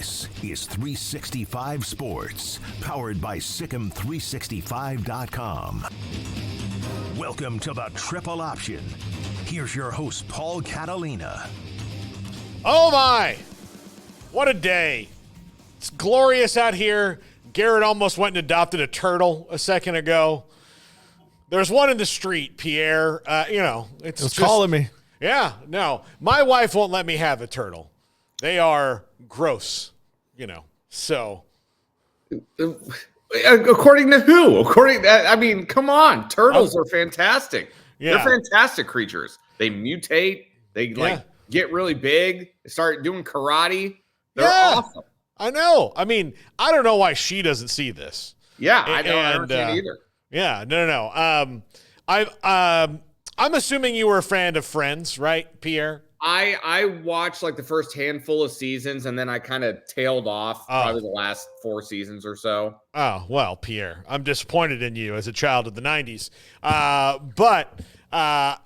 This is 365 Sports, powered by Sikkim365.com. Welcome to the Triple Option. Here's your host, Paul Catalina. Oh my, what a day. It's glorious out here. Garrett almost went and adopted a turtle a second ago. There's one in the street, Pierre. It's just calling me. Yeah, no. My wife won't let me have a turtle. They are gross, so. According to who? Come on. Turtles are fantastic. Yeah. They're fantastic creatures. They mutate. They get really big. They start doing karate. They're awesome. I know. I don't know why she doesn't see this. Yeah, I don't understand either. Yeah, no. I'm assuming you were a fan of Friends, right, Pierre? I watched like the first handful of seasons, and then I kind of tailed off probably the last 4 seasons or so. Oh, well, Pierre, I'm disappointed in you as a child of the 90s. But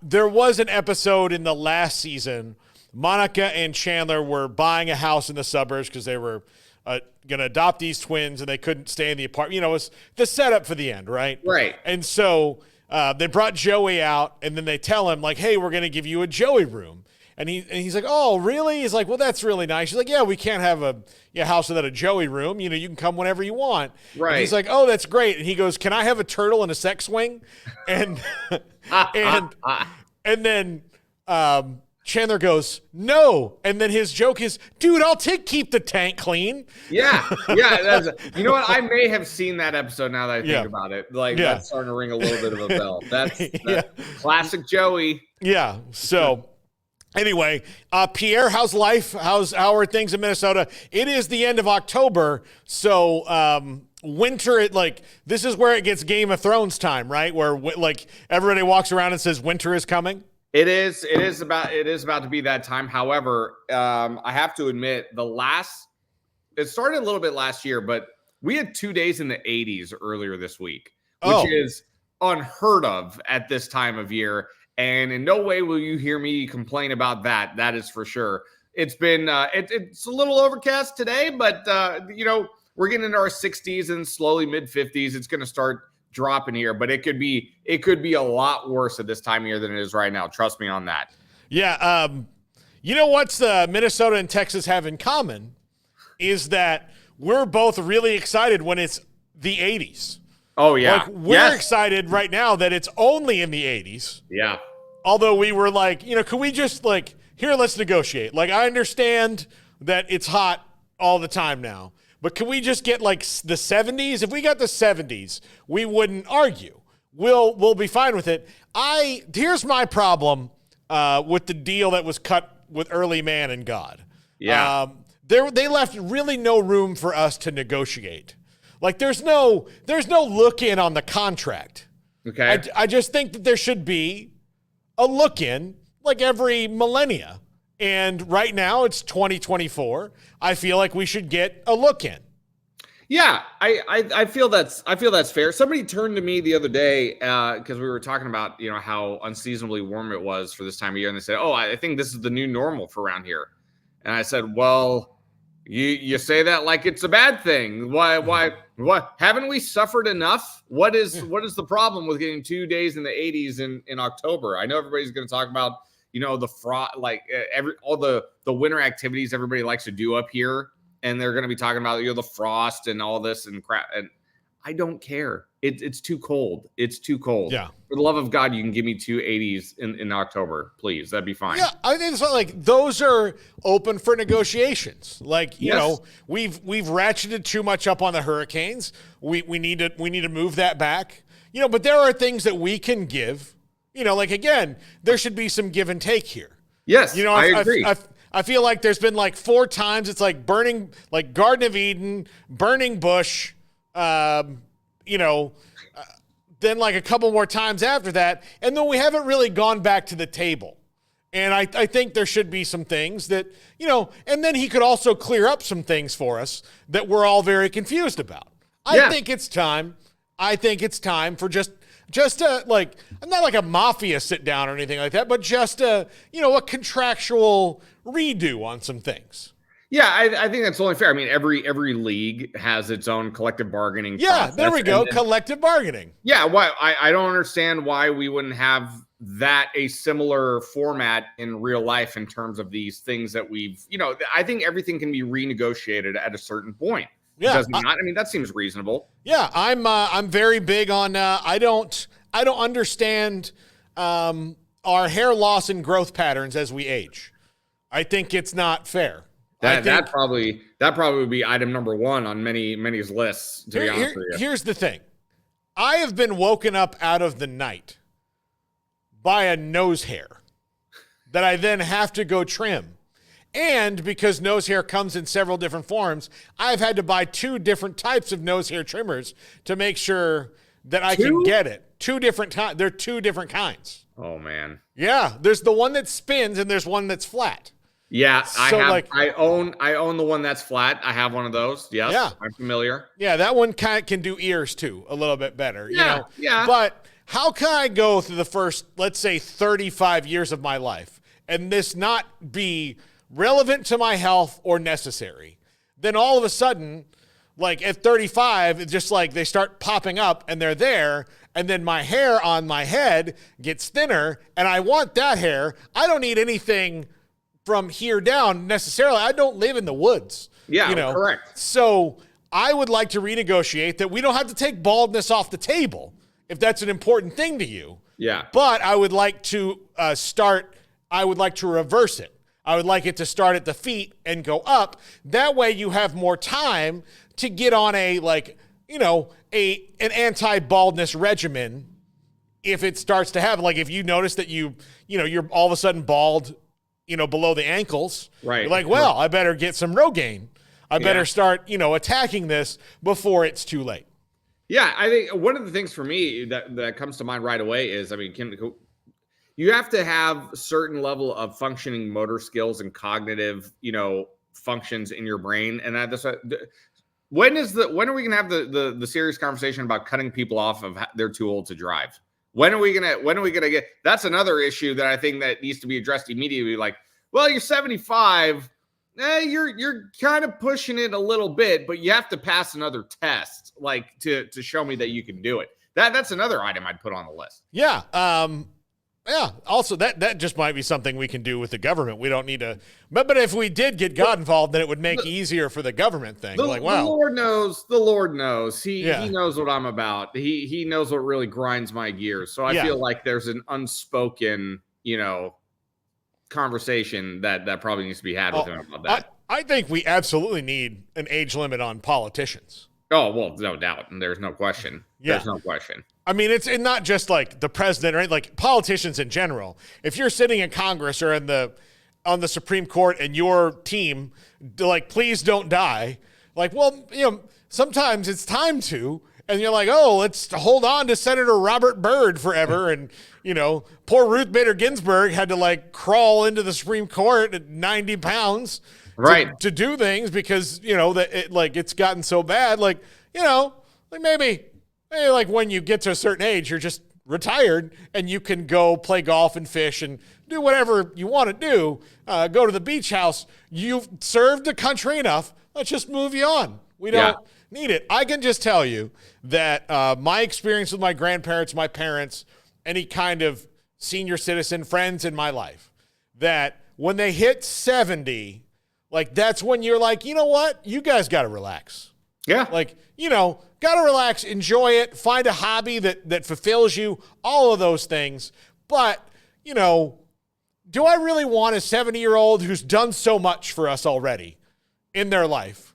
there was an episode in the last season. Monica and Chandler were buying a house in the suburbs because they were going to adopt these twins, and they couldn't stay in the apartment. It was the setup for the end, right? Right. And so they brought Joey out, and then they tell him, like, hey, we're going to give you a Joey room. And he's like, oh, really? He's like, well, that's really nice. She's like, yeah, we can't have a house without a Joey room. You can come whenever you want. Right. And he's like, oh, that's great. And he goes, can I have a turtle and a sex swing? And and then Chandler goes, no. And then his joke is, dude, I'll keep the tank clean. Yeah. You know what? I may have seen that episode now that I think about it. That's starting to ring a little bit of a bell. That's classic Joey. Yeah. So anyway, Pierre, how's life? How are things in Minnesota? It is the end of October. So winter, this is where it gets Game of Thrones time, right? Where everybody walks around and says winter is coming. It is about to be that time. However, I have to admit it started a little bit last year, but we had 2 days in the 80s earlier this week, which is unheard of at this time of year. And in no way will you hear me complain about that. That is for sure. It's been it's a little overcast today, but we're getting into our 60s and slowly mid 50s. It's going to start dropping here, but it could be a lot worse at this time of year than it is right now. Trust me on that. Yeah. What's Minnesota and Texas have in common is that we're both really excited when it's the 80s. Oh yeah. We're excited right now that it's only in the 80s. Yeah. Although we were like, could we just here, let's negotiate. I understand that it's hot all the time now. But can we just get the 70s? If we got the 70s, we wouldn't argue. We'll be fine with it. Here's my problem with the deal that was cut with Early Man and God. Yeah. They left really no room for us to negotiate. There's no look in on the contract. Okay. I just think that there should be a look in every millennia. And right now it's 2024. I feel like we should get a look in. Yeah, I feel that's fair. Somebody turned to me the other day because we were talking about how unseasonably warm it was for this time of year, and they said, "Oh, I think this is the new normal for around here." And I said, "Well, you say that like it's a bad thing. Why? What? Haven't we suffered enough? What is the problem with getting 2 days in the 80s in October? I know everybody's going to talk about." The frost, all the winter activities everybody likes to do up here, and they're going to be talking about the frost and all this and crap. And I don't care. It's too cold. It's too cold. Yeah. For the love of God, you can give me 280s in October, please. That'd be fine. Yeah, I think it's those are open for negotiations. We've ratcheted too much up on the hurricanes. We need to move that back. But there are things that we can give. Again, there should be some give and take here. Yes, I agree. I feel like there's been 4 times it's burning, Garden of Eden, burning bush, then a couple more times after that, and then we haven't really gone back to the table. And I think there should be some things that, and then he could also clear up some things for us that we're all very confused about. I think it's time for just a, not like a mafia sit down or anything like that, but just a contractual redo on some things. Yeah, I think that's only fair. I mean, every league has its own collective bargaining process. There we go. Collective bargaining. Yeah, why I don't understand why we wouldn't have that a similar format in real life in terms of these things that we've, I think everything can be renegotiated at a certain point. Yeah, does it not? I mean, that seems reasonable. Yeah, I'm very big on. I don't understand our hair loss and growth patterns as we age. I think it's not fair. That probably would be item number one on many's lists, to be honest with you. Here's the thing. I have been woken up out of the night by a nose hair that I then have to go trim. And because nose hair comes in several different forms, I've had to buy 2 different types of nose hair trimmers to make sure that I can get it. 2 different times. They're 2 different kinds. Oh, man. Yeah. There's the one that spins and there's one that's flat. Yeah, I own the one that's flat. I have one of those. Yes, yeah. I'm familiar. Yeah, that one kind of can do ears too a little bit better. Yeah, yeah. But how can I go through the first, let's say, 35 years of my life and this not be relevant to my health or necessary? Then all of a sudden, like at 35, it's just like they start popping up and they're there. And then my hair on my head gets thinner and I want that hair. I don't need anything from here down necessarily. I don't live in the woods. Yeah, correct. So I would like to renegotiate that we don't have to take baldness off the table if that's an important thing to you. Yeah. But I would like to reverse it. I would like it to start at the feet and go up. That way you have more time to get on an anti-baldness regimen if it starts to happen. Like if you notice that you're all of a sudden bald, below the ankles. Right. You're like, well, I better get some Rogaine. I better start, attacking this before it's too late. Yeah, I think one of the things for me that comes to mind right away is, I mean, you have to have a certain level of functioning motor skills and cognitive, functions in your brain. And when are we gonna have the serious conversation about cutting people off of they're too old to drive? When are we gonna get? That's another issue that I think that needs to be addressed immediately. Like, well, you're 75. You're kind of pushing it a little bit, but you have to pass another test, like to show me that you can do it. That's another item I'd put on the list. Yeah. Yeah. Also, that just might be something we can do with the government. We don't need to. But if we did get God involved, then it would make it easier for the government thing. Like, wow. The Lord knows. He knows what I'm about. He knows what really grinds my gears. So I feel like there's an unspoken, conversation that probably needs to be had with him about that. I think we absolutely need an age limit on politicians. Oh, well, no doubt. And there's no question. Yeah. There's no question. I mean, it's not just like the president, right? Like politicians in general. If you're sitting in Congress or on the Supreme Court and your team, like, please don't die. Like, well, sometimes it's time to, and you're like, oh, let's hold on to Senator Robert Byrd forever. And, poor Ruth Bader Ginsburg had to like crawl into the Supreme Court at 90 pounds. Right. To do things because, it's gotten so bad. Like, maybe like when you get to a certain age, you're just retired and you can go play golf and fish and do whatever you want to do. Go to the beach house. You've served the country enough. Let's just move you on. We don't need it. I can just tell you that my experience with my grandparents, my parents, any kind of senior citizen friends in my life, that when they hit 70, like, that's when you're like, you know what? You guys got to relax. Yeah. Like, got to relax, enjoy it, find a hobby that fulfills you, all of those things. But, do I really want a 70-year-old who's done so much for us already in their life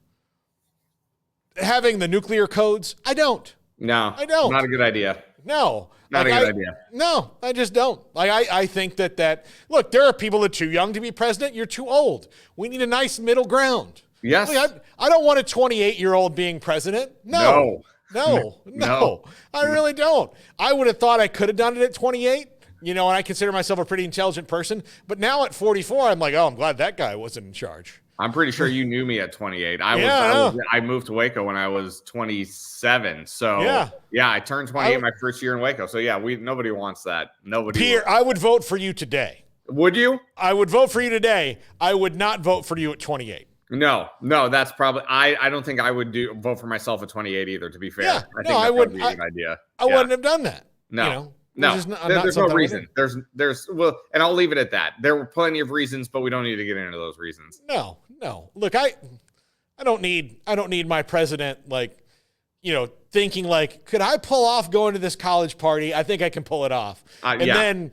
having the nuclear codes? I don't. No. I don't. Not a good idea. No. Not a good idea. No, I just don't. Like, I think that look, there are people that are too young to be president. You're too old. We need a nice middle ground. Yes. Like, I don't want a 28-year-old being president. No. I really don't. I would have thought I could have done it at 28, and I consider myself a pretty intelligent person. But now at 44, I'm like, oh, I'm glad that guy wasn't in charge. I'm pretty sure you knew me at 28. I moved to Waco when I was 27. So I turned 28 my first year in Waco. So nobody wants that. Pierre, I would vote for you today. Would you? I would vote for you today. I would not vote for you at 28. No, that's probably I don't think I would vote for myself at 28 either, to be fair. Yeah, I think no, I that's wouldn't. probably a good idea. I wouldn't have done that. No. There's no reason. There's and I'll leave it at that. There were plenty of reasons, but we don't need to get into those reasons. No. Look, I don't need my president thinking like, could I pull off going to this college party? I think I can pull it off. And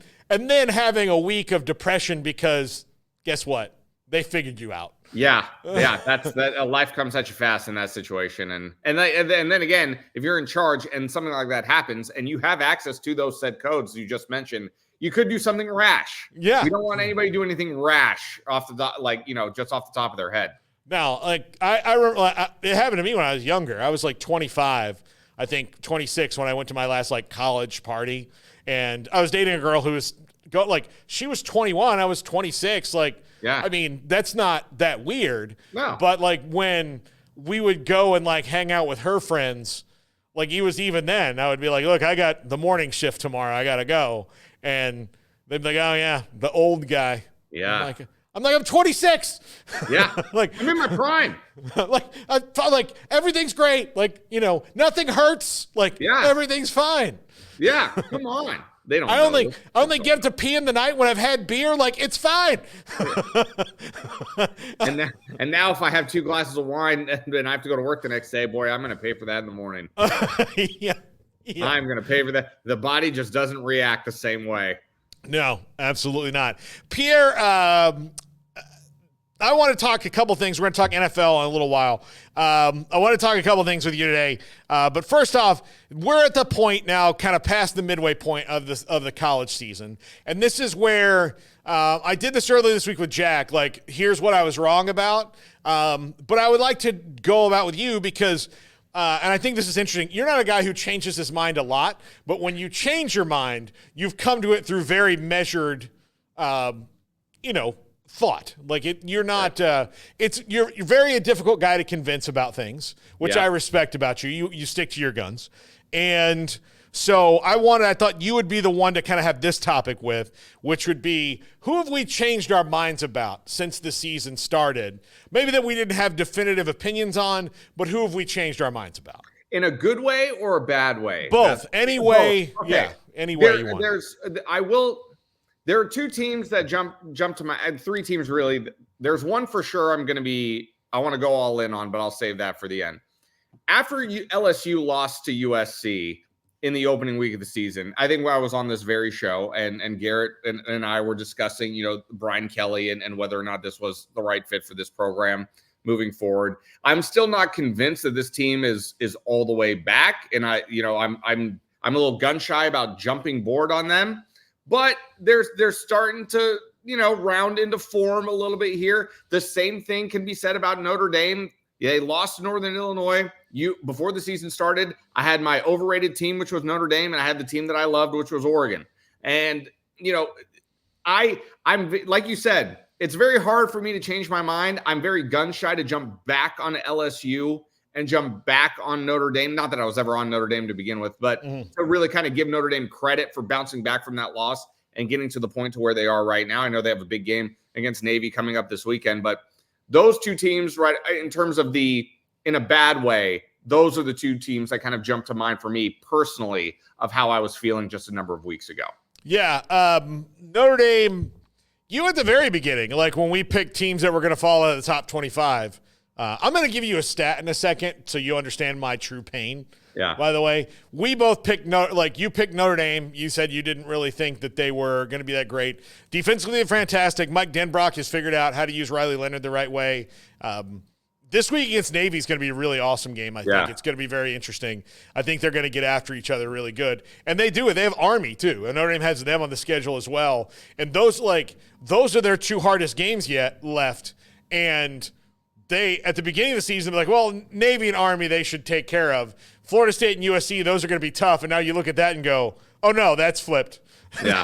then having a week of depression because guess what? They figured you out. Yeah. That's that. Life comes at you fast in that situation, and then again, if you're in charge and something like that happens, and you have access to those said codes you just mentioned, you could do something rash. Yeah, we don't want anybody to do anything rash off the just off the top of their head. Now, I remember it happened to me when I was younger. I was like 25, I think 26 when I went to my last college party, and I was dating a girl who was she was 21, I was 26, Yeah. I mean, that's not that weird. No. But when we would go and hang out with her friends, even then, I would be like, look, I got the morning shift tomorrow. I got to go. And they'd be like, oh yeah, the old guy. Yeah. I'm 26. Yeah. I'm in my prime. Everything's great. Nothing hurts. Everything's fine. Yeah. Come on. They don't. I only get to pee in the night when I've had beer. It's fine. and now if I have 2 glasses of wine and I have to go to work the next day, boy, I'm going to pay for that in the morning. Yeah. I'm going to pay for that. The body just doesn't react the same way. No, absolutely not. Pierre, I want to talk a couple things. We're going to talk NFL in a little while. I want to talk a couple things with you today. But first off, we're at the point now, kind of past the midway point of the college season. And this is where I did this earlier this week with Jack. Here's what I was wrong about. But I would like to go about with you because, and I think this is interesting. You're not a guy who changes his mind a lot. But when you change your mind, you've come to it through very measured, thought. You're not you're very a difficult guy to convince about things, which I respect about you. You stick to your guns. And so I thought you would be the one to kind of have this topic with, which would be, who have we changed our minds about since the season started? Maybe that we didn't have definitive opinions on, but who have we changed our minds about? In a good way or a bad way? Both. Any way. Both. Okay. Yeah. Any way you want. There are 2 teams that jump to my, and 3 teams really. There's one for sure I want to go all in on, but I'll save that for the end. After LSU lost to USC in the opening week of the season, I think I was on this very show and Garrett and I were discussing, Brian Kelly and whether or not this was the right fit for this program moving forward. I'm still not convinced that this team is all the way back. And I'm a little gun shy about jumping board on them. But they're starting to, round into form a little bit here. The same thing can be said about Notre Dame. Yeah, they lost to Northern Illinois. Before the season started, I had my overrated team, which was Notre Dame, and I had the team that I loved, which was Oregon. And, I'm like you said, it's very hard for me to change my mind. I'm very gun shy to jump back on LSU and jump back on Notre Dame. Not that I was ever on Notre Dame to begin with, but to really kind of give Notre Dame credit for bouncing back from that loss and getting to the point to where they are right now. I know they have a big game against Navy coming up this weekend, but those 2 teams, right, in terms of in a bad way, those are the 2 teams that kind of jumped to mind for me personally of how I was feeling just a number of weeks ago. Yeah. Notre Dame, you at the very beginning, when we picked teams that were going to fall out of the top 25, I'm going to give you a stat in a second so you understand my true pain. Yeah. By the way, we both picked you picked Notre Dame. You said you didn't really think that they were going to be that great. Defensively, they're fantastic. Mike Denbrock has figured out how to use Riley Leonard the right way. This week against Navy is going to be a really awesome game. I think it's going to be very interesting. I think they're going to get after each other really good, and they do it. They have Army too, and Notre Dame has them on the schedule as well. And those are their 2 hardest games yet left, and they, at the beginning of the season, be well, Navy and Army, they should take care of. Florida State and USC, those are going to be tough. And now you look at that and go, oh, no, that's flipped. Yeah.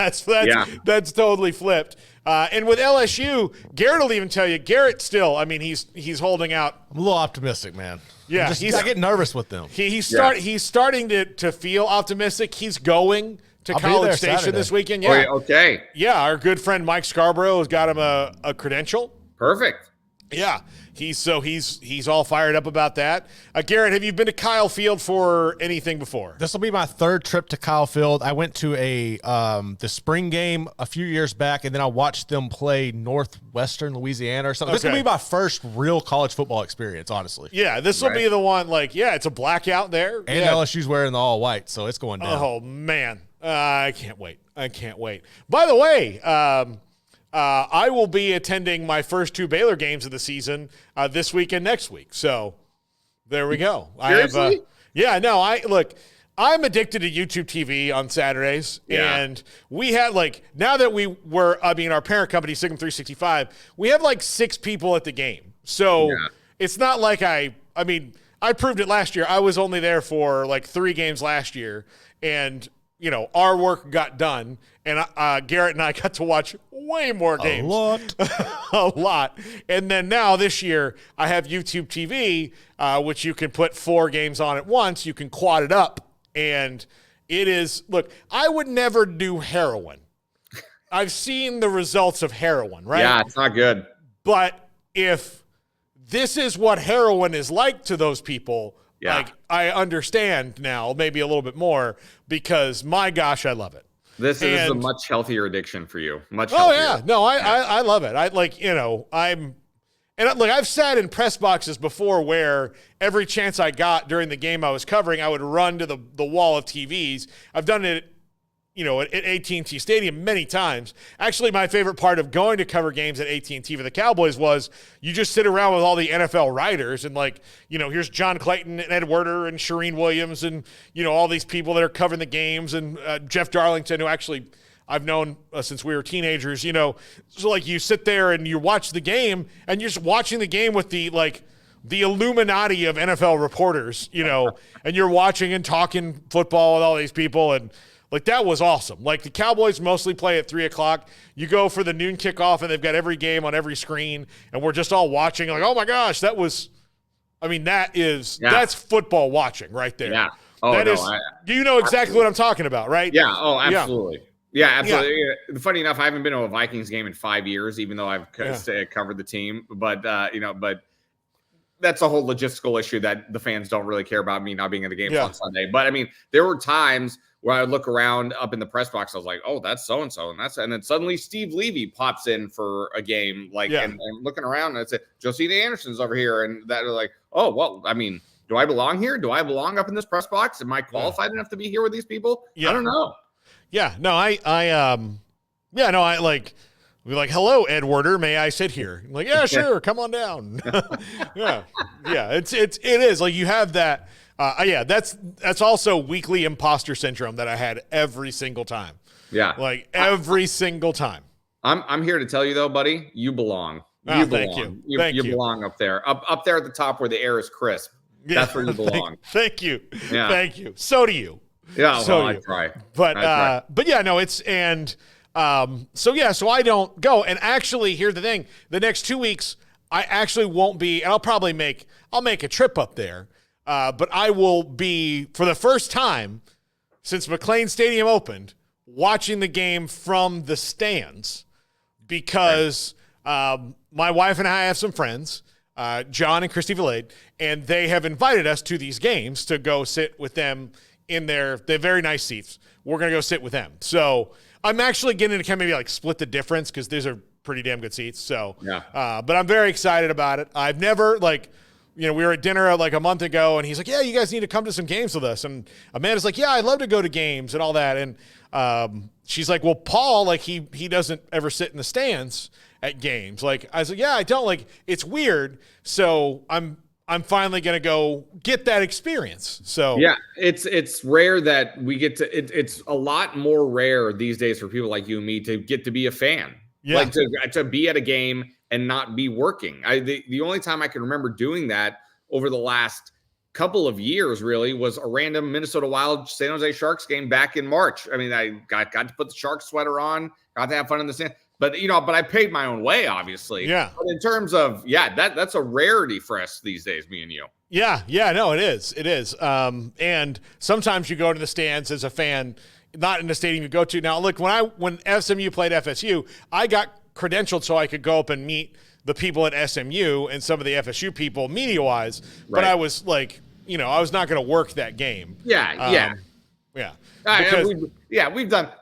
That's totally flipped. And with LSU, Garrett will even tell you, Garrett still, he's holding out. I'm a little optimistic, man. Yeah. I get nervous with them. He's starting to feel optimistic. He's going to College Station Saturday. this weekend. Yeah. Okay. Yeah, our good friend Mike Scarborough has got him a credential. Perfect. Yeah, he's all fired up about that. Garrett, have you been to Kyle Field for anything before? This will be my third trip to Kyle Field. I went to the spring game a few years back, and then I watched them play Northwestern Louisiana or something. This will be my first real college football experience, honestly. Yeah, this will be the one. It's a blackout there, and LSU's wearing the all white, so it's going down. Oh man, I can't wait. By the way, I will be attending my first 2 Baylor games of the season this week and next week. So there we go. Seriously? I'm addicted to YouTube TV on Saturdays. Yeah. And we had now that our parent company, Signum 365, we have 6 people at the game. So it's not like I proved it last year. I was only there for 3 games last year. And, our work got done. And Garrett and I got to watch way more games. A lot. And then now this year, I have YouTube TV, which you can put 4 games on at once. You can quad it up. And it is, look, I would never do heroin. I've seen the results of heroin, right? Yeah, it's not good. But if this is what heroin is like to those people, I understand now, maybe a little bit more, because my gosh, I love it. This is a much healthier addiction for you. Much Oh, healthier. yeah. No, I love it. I've sat in press boxes before where every chance I got during the game I was covering, I would run to the wall of TVs. I've done it, at AT&T Stadium many times. Actually, my favorite part of going to cover games at AT&T for the Cowboys was you just sit around with all the NFL writers and here's John Clayton and Ed Werder and Shireen Williams and, all these people that are covering the games and Jeff Darlington, who actually I've known since we were teenagers, So you sit there and you watch the game and you're just watching the game with the Illuminati of NFL reporters, and you're watching and talking football with all these people. And that was awesome. The Cowboys mostly play at 3:00. You go for the noon kickoff and they've got every game on every screen and we're just all watching oh my gosh, that's football watching right there. Yeah. You know exactly what I'm talking about, right? Yeah. Oh, absolutely. Yeah, absolutely. Yeah. Funny enough, I haven't been to a Vikings game in 5 years, even though I've covered the team. But but that's a whole logistical issue that the fans don't really care about me not being at the games on Sunday. But there were times where I would look around up in the press box. I was like, oh, that's so and so, and then suddenly Steve Levy pops in for a game, and looking around, and I said, Josina Anderson's over here, and that was oh well, do I belong here? Do I belong up in this press box? Am I qualified enough to be here with these people? Yeah. I don't know. Yeah, no, we're hello, Ed Werder, may I sit here? I'm yeah, sure, come on down. yeah, it is you have that. That's also weekly imposter syndrome that I had every single time. Yeah, every single time. I'm here to tell you though, buddy, you belong. You belong. Thank you. You belong up there, up there at the top where the air is crisp. That's where you belong. Thank you. Yeah. Thank you. So do you. Yeah, I try. But yeah, no, it's so I don't go. And actually, here's the thing: the next 2 weeks, I actually won't be, and I'll make a trip up there. But I will be, for the first time since McLean Stadium opened, watching the game from the stands because my wife and I have some friends, John and Christy Villade, and they have invited us to these games to go sit with them in their very nice seats. We're going to go sit with them. So I'm actually getting to kind of maybe split the difference because these are pretty damn good seats. So, but I'm very excited about it. I've never we were at dinner a month ago and he's like, yeah, you guys need to come to some games with us. And Amanda's like, yeah, I'd love to go to games and all that. And she's like, well, Paul, he doesn't ever sit in the stands at games. I was like, yeah, I don't it's weird. So I'm finally going to go get that experience. So yeah, it's rare that we get to, it's a lot more rare these days for people like you and me to get to be a fan. Yeah. To be at a game and not be working. The only time I can remember doing that over the last couple of years really was a random Minnesota Wild San Jose Sharks game back in March. I got to put the Sharks sweater on, got to have fun in the sand. But but I paid my own way, obviously. Yeah. But in terms of that's a rarity for us these days, me and you. Yeah, no, it is. It is. And sometimes you go to the stands as a fan, not in the stadium you go to. Now, look, when SMU played FSU, I got credentialed so I could go up and meet the people at SMU and some of the FSU people media-wise, but I was like, I was not going to work that game. Yeah. Because,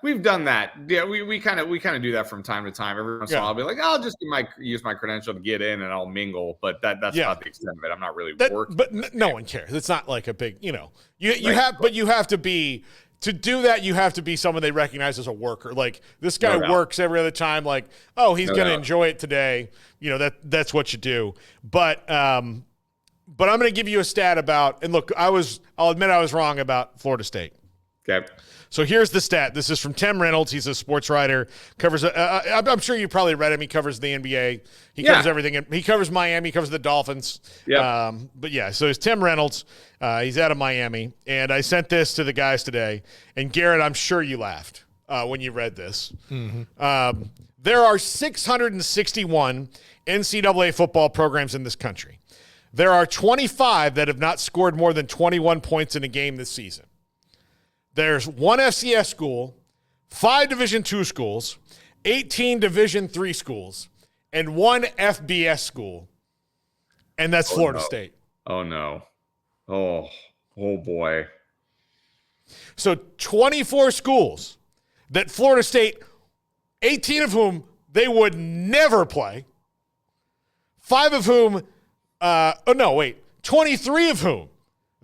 we've done that. Yeah, we kind of do that from time to time. Every once in a while, I'll be like, I'll just use my credential to get in and I'll mingle. But that's not the extent of it. I'm not really working. But no one cares. It's not like a big, you have to be. To do that, you have to be someone they recognize as a worker. Like, this guy works every other time. Like, oh, he's going to enjoy it today. That's what you do. But I'm going to give you a stat about. And look, I'll admit I was wrong about Florida State. Okay. So here's the stat. This is from Tim Reynolds. He's a sports writer. Covers. I'm sure you probably read him. He covers the NBA. He covers everything. He covers Miami. He covers the Dolphins. Yeah. So it's Tim Reynolds. He's out of Miami. And I sent this to the guys today. And Garrett, I'm sure you laughed when you read this. Mm-hmm. There are 661 NCAA football programs in this country. There are 25 that have not scored more than 21 points in a game this season. There's one FCS school, 5 Division II schools, 18 Division III schools, and 1 FBS school, and that's Florida State. Oh, no. Oh, boy. So 24 schools that Florida State, 18 of whom they would never play, 5 of whom, 23 of whom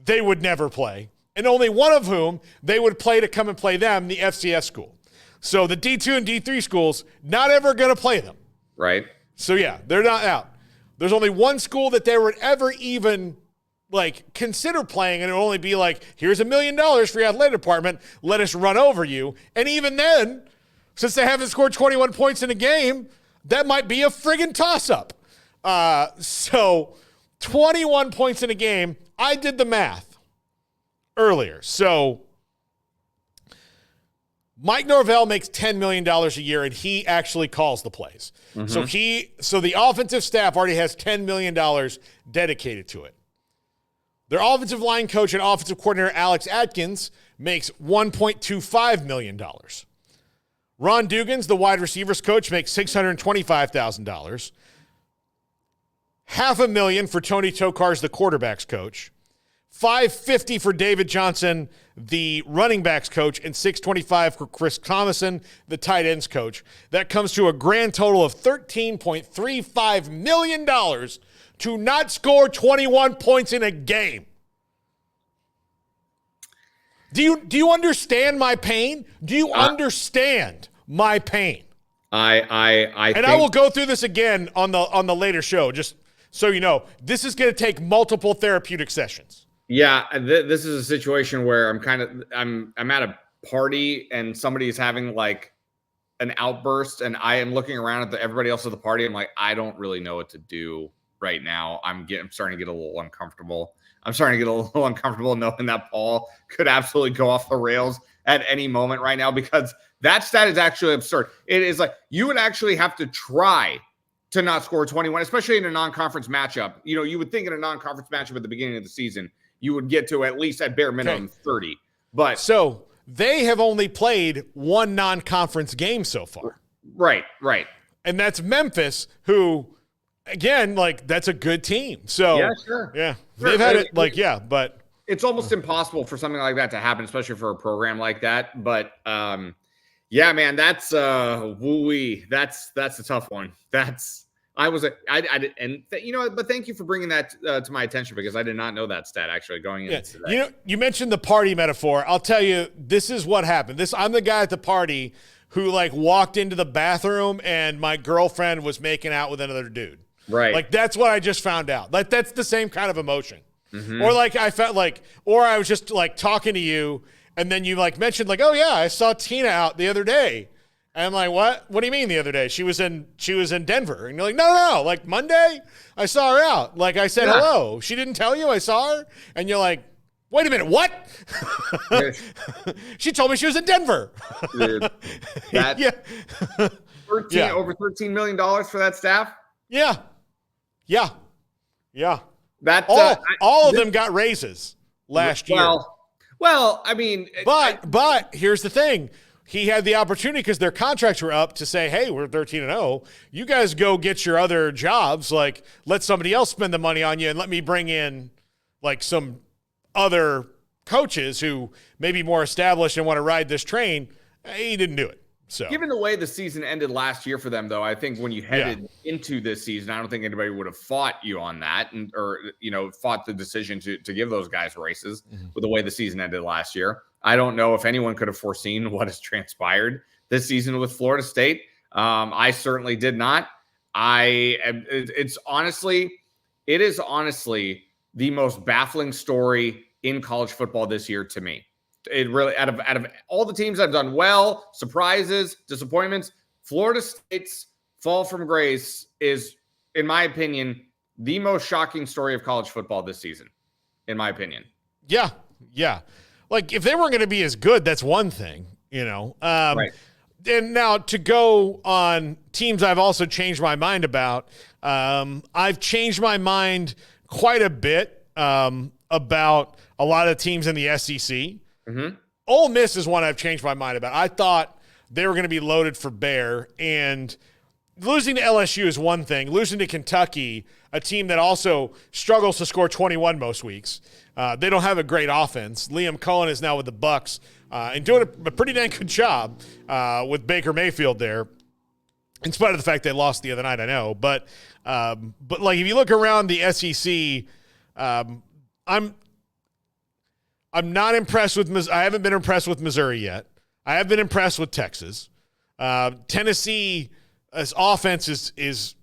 they would never play, and only 1 of whom they would play to come and play them, the FCS school. So the D2 and D3 schools, not ever going to play them. Right. So, they're not out. There's only 1 school that they would ever even, consider playing, and it would only be like, here's $1 million for your athletic department. Let us run over you. And even then, since they haven't scored 21 points in a game, that might be a friggin' toss-up. So 21 points in a game, I did the math earlier. So Mike Norvell makes $10 million a year, and he actually calls the plays. Mm-hmm. So the offensive staff already has $10 million dedicated to it. Their offensive line coach and offensive coordinator, Alex Atkins, makes $1.25 million. Ron Dugans, the wide receivers coach, makes $625,000. $500,000 for Tony Tokarz, the quarterbacks coach. $550,000 for David Johnson, the running backs coach, and $625,000 for Chris Thomason, the tight ends coach. That comes to a grand total of $13.35 million to not score 21 points in a game. Do you understand my pain? Do you understand my pain? I will go through this again on the later show, just so you know. This is going to take multiple therapeutic sessions. Yeah, this is a situation where I'm at a party and somebody's having like an outburst, and I am looking around at everybody else at the party. I'm like, I don't really know what to do right now. I'm starting to get a little uncomfortable. I'm starting to get a little uncomfortable knowing that Paul could absolutely go off the rails at any moment right now, because that stat is actually absurd. It is like you would actually have to try to not score 21, especially in a non-conference matchup. You would think in a non-conference matchup at the beginning of the season, you would get to at least at bare minimum 30. But so they have only played 1 non-conference game so far. Right. And that's Memphis, who, again, that's a good team. So yeah, sure. Yeah. They've had it but it's almost impossible for something like that to happen, especially for a program like that. But yeah, man, that's woo-wee. That's a tough one. But thank you for bringing that to my attention, because I did not know that stat actually going into today. You mentioned the party metaphor. I'll tell you, this is what happened. I'm the guy at the party who walked into the bathroom and my girlfriend was making out with another dude. Right. That's what I just found out. That's the same kind of emotion. Mm-hmm. Or I felt or I was just talking to you, and then you mentioned oh yeah, I saw Tina out the other day. And I'm like, what? What do you mean the other day? She was in Denver. And you're like, no. Monday, I saw her out. I said hello. She didn't tell you I saw her? And you're like, wait a minute, what? She told me she was in Denver. Dude, over $13 million for that staff? Yeah. That all of them got raises last year. Well, I mean, but here's the thing. he had the opportunity because their contracts were up to say, hey, we're 13-0. You guys go get your other jobs. Like, let somebody else spend the money on you and let me bring in like some other coaches who may be more established and want to ride this train. He didn't do it. So, given the way the season ended last year for them, though, I think when you headed into this season, I don't think anybody would have fought you on that, or fought the decision to give those guys races with the way the season ended last year. I don't know if anyone could have foreseen what has transpired this season with Florida State. I certainly did not. It is honestly the most baffling story in college football this year to me. It really, out of all the teams that have done well, surprises, disappointments, Florida State's fall from grace is, in my opinion, the most shocking story of college football this season, in my opinion. Yeah. Like, if they weren't going to be as good, that's one thing, Right. And now to go on teams I've also changed my mind about, I've changed my mind quite a bit about a lot of teams in the SEC. Mm-hmm. Ole Miss is one I've changed my mind about. I thought they were going to be loaded for bear, and losing to LSU is one thing. Losing to Kentucky, a team that also struggles to score 21 most weeks. They don't have a great offense. Liam Cohen is now with the Bucks and doing a pretty dang good job with Baker Mayfield there, in spite of the fact they lost the other night, I know. But like, if you look around the SEC, I'm not impressed with – I haven't been impressed with Missouri yet. I have been impressed with Texas. Tennessee's offense is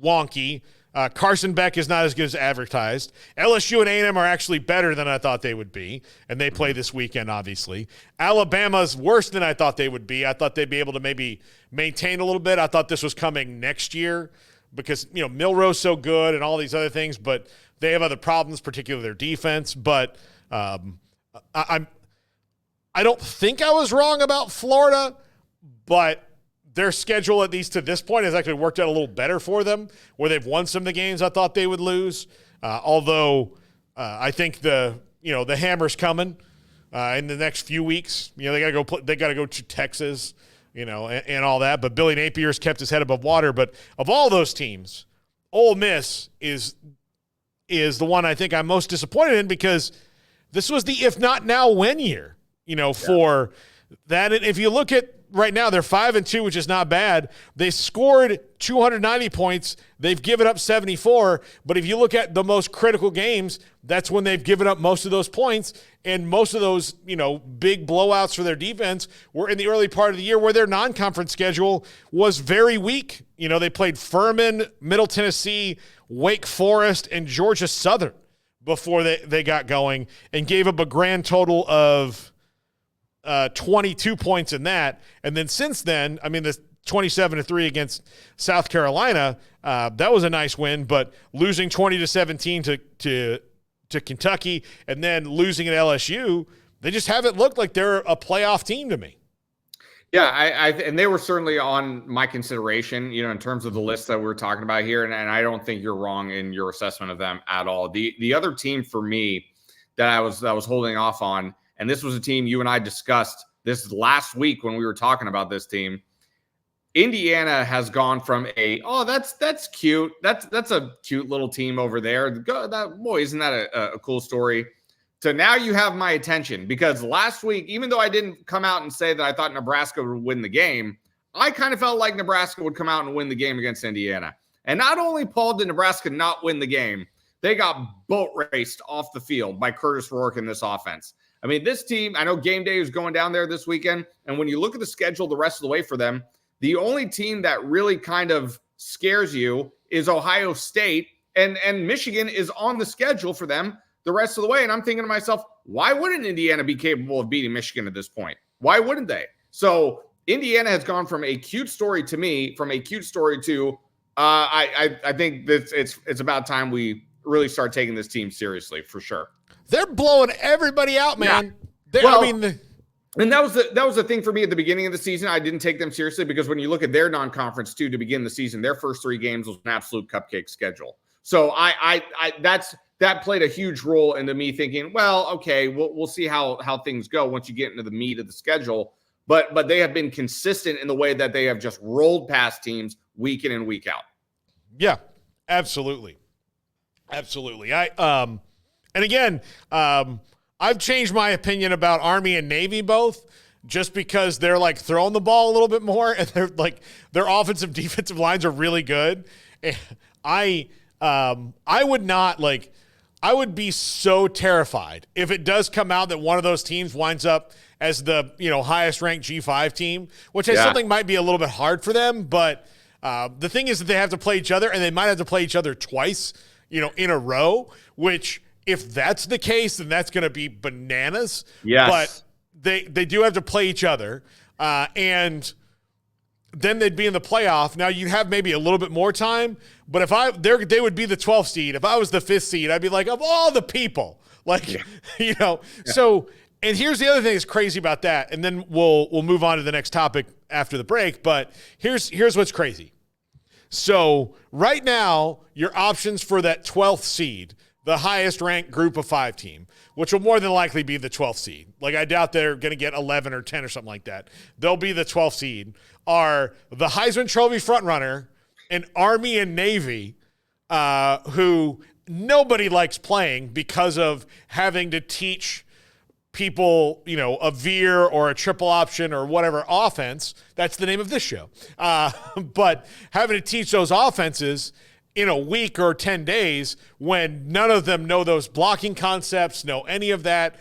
wonky. Carson Beck is not as good as advertised. LSU and A&M are actually better than I thought they would be, and they play this weekend, obviously. Alabama's worse than I thought they would be. I thought they'd be able to maybe maintain a little bit. I thought this was coming next year because, Milroe's so good and all these other things, but they have other problems, particularly their defense. But I don't think I was wrong about Florida, but their schedule, at least to this point, has actually worked out a little better for them, where they've won some of the games I thought they would lose. Although I think the hammer's coming in the next few weeks. They got to go to Texas, and all that. But Billy Napier's kept his head above water. But of all those teams, Ole Miss is the one I think I'm most disappointed in, because this was the if not now when year, for that. And if you look at right now, they're 5-2, which is not bad. They scored 290 points. They've given up 74. But if you look at the most critical games, that's when they've given up most of those points. And most of those, big blowouts for their defense were in the early part of the year, where their non-conference schedule was very weak. They played Furman, Middle Tennessee, Wake Forest, and Georgia Southern before they got going, and gave up a grand total of 22 points in that. And then since then, the 27-3 against South Carolina, that was a nice win, but losing 20-17 to Kentucky and then losing at LSU, they just haven't looked like they're a playoff team to me. Yeah, and they were certainly on my consideration, in terms of the list that we're talking about here, and I don't think you're wrong in your assessment of them at all. The other team for me that I was holding off on, and this was a team you and I discussed this last week when we were talking about this team. Indiana has gone from that's cute. That's a cute little team over there. Isn't that a cool story? So now you have my attention, because last week, even though I didn't come out and say that I thought Nebraska would win the game, I kind of felt like Nebraska would come out and win the game against Indiana. And not only, Paul, did Nebraska not win the game, they got boat raced off the field by Curtis Rourke in this offense. This team, I know game day is going down there this weekend, and when you look at the schedule the rest of the way for them, the only team that really kind of scares you is Ohio State, and Michigan is on the schedule for them the rest of the way. And I'm thinking to myself, why wouldn't Indiana be capable of beating Michigan at this point? Why wouldn't they? So Indiana has gone from a cute story to me, to I think that it's about time we really start taking this team seriously, for sure. They're blowing everybody out, man. Yeah. And that was the thing for me at the beginning of the season. I didn't take them seriously, because when you look at their non-conference too, to begin the season, their first 3 games was an absolute cupcake schedule. So that played a huge role into me thinking, well, okay, we'll see how things go once you get into the meat of the schedule. but they have been consistent in the way that they have just rolled past teams week in and week out. Yeah, absolutely. Absolutely. And again, I've changed my opinion about Army and Navy both, just because they're like throwing the ball a little bit more, and they're like their offensive defensive lines are really good. And I would be so terrified if it does come out that one of those teams winds up as the highest ranked G5 team, which I still think might be a little bit hard for them. But the thing is that they have to play each other, and they might have to play each other twice, in a row, which if that's the case, then that's going to be bananas. Yes. But they do have to play each other, and then they'd be in the playoff. Now you'd have maybe a little bit more time, but they would be the 12th seed. If I was the 5th seed, I'd be like, of all the people, So, and here's the other thing that's crazy about that, and then we'll move on to the next topic after the break. But here's what's crazy. So right now, your options for that 12th seed, the highest ranked group of 5 team, which will more than likely be the 12th seed. Like, I doubt they're going to get 11 or 10 or something like that. They'll be the 12th seed, are the Heisman Trophy frontrunner and Army and Navy, who nobody likes playing because of having to teach people, a veer or a triple option or whatever offense. That's the name of this show. But having to teach those offenses in a week or 10 days when none of them know those blocking concepts, know any of that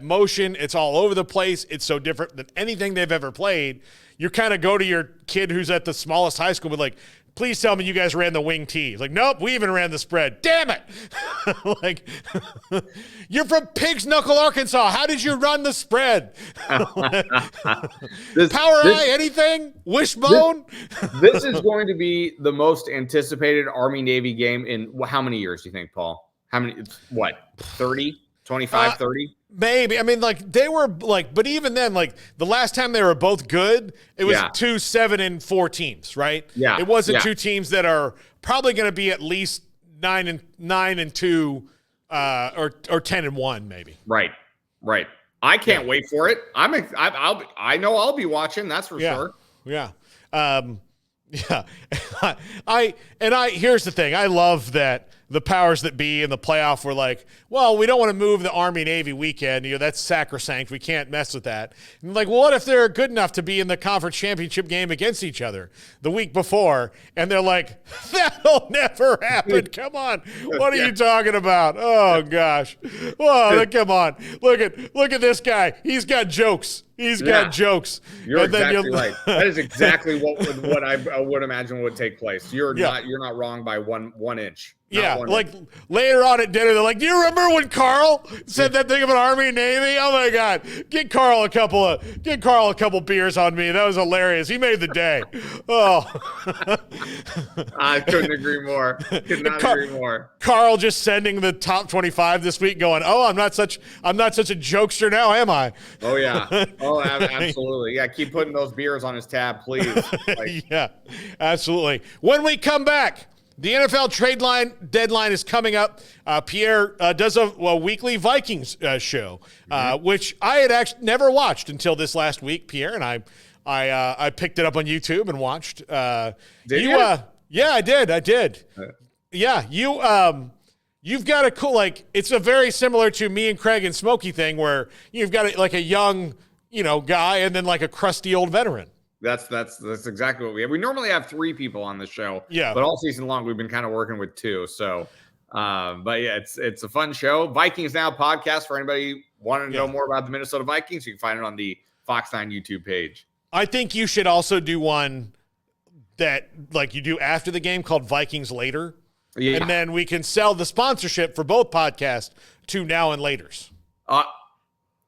motion, it's all over the place. It's so different than anything they've ever played. You kind of go to your kid who's at the smallest high school with like, please tell me you guys ran the wing T. Like, nope, we even ran the spread. Damn it. Like, you're from Pig's Knuckle, Arkansas. How did you run the spread? Power eye, anything? Wishbone? This is going to be the most anticipated Army-Navy game in how many years do you think, Paul? How many? What, 30? 25, 30? Maybe. I mean, like, they were like, but even then, like, the last time they were both good, it was 2, 7, and 4 teams, right? Yeah. It wasn't 2 teams that are probably going to be at least 9 and 2, or 10 and 1, maybe. Right. I can't wait for it. I know I'll be watching. That's for sure. Yeah. Yeah. Here's the thing. I love that the powers that be in the playoff were like, well, we don't want to move the Army-Navy weekend. That's sacrosanct. We can't mess with that. And like, well, what if they're good enough to be in the conference championship game against each other the week before? And they're like, that'll never happen. Come on. What are you talking about? Oh, gosh. Whoa, come on. Look at this guy. He's got jokes. He's got jokes. You're exactly right. That is exactly what I would imagine would take place. You're not wrong by one inch. Like later on at dinner, they're like, "Do you remember when Carl said that thing about Army and Navy? Oh my God, get Carl a couple beers on me. That was hilarious. He made the day." Oh, I couldn't agree more. Could not agree more. Carl just sending the top 25 this week, going, "Oh, I'm not such a jokester now, am I?" Oh yeah. Oh, absolutely. Yeah, keep putting those beers on his tab, please. Yeah, absolutely. When we come back, the NFL trade line deadline is coming up. Pierre does a weekly Vikings show, which I had actually never watched until this last week. Pierre and I picked it up on YouTube and watched. Did you? Yeah, I did. Yeah, you've got a cool, like, it's a very similar to me and Craig and Smokey thing where you've got like a young, guy and then like a crusty old veteran. That's exactly what we have. We normally have 3 people on the show. Yeah. But all season long, we've been kind of working with 2. So, but yeah, it's a fun show. Vikings Now podcast for anybody wanting to know more about the Minnesota Vikings. You can find it on the Fox 9 YouTube page. I think you should also do one that like you do after the game called Vikings Later. Yeah. And then we can sell the sponsorship for both podcasts to Now and Laters.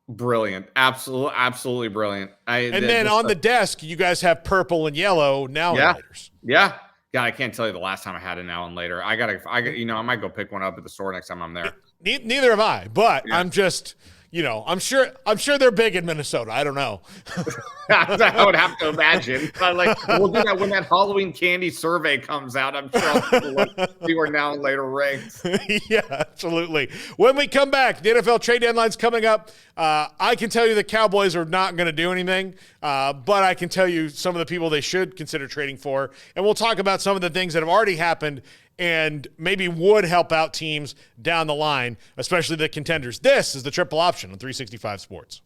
Brilliant. Absolutely brilliant. And then on the desk, you guys have purple and yellow Now and Laters. Yeah. God, I can't tell you the last time I had a Now and Later. I might go pick one up at the store next time I'm there. Neither have I, but I'm just I'm sure they're big in Minnesota. I don't know. I would have to imagine. We'll do that when that Halloween candy survey comes out. I'm sure I'll see where now and later ranks. Yeah, absolutely. When we come back, the NFL trade deadline's coming up. I can tell you the Cowboys are not going to do anything, but I can tell you some of the people they should consider trading for, and we'll talk about some of the things that have already happened and maybe would help out teams down the line, especially the contenders. This is the Triple Option on 365 Sports.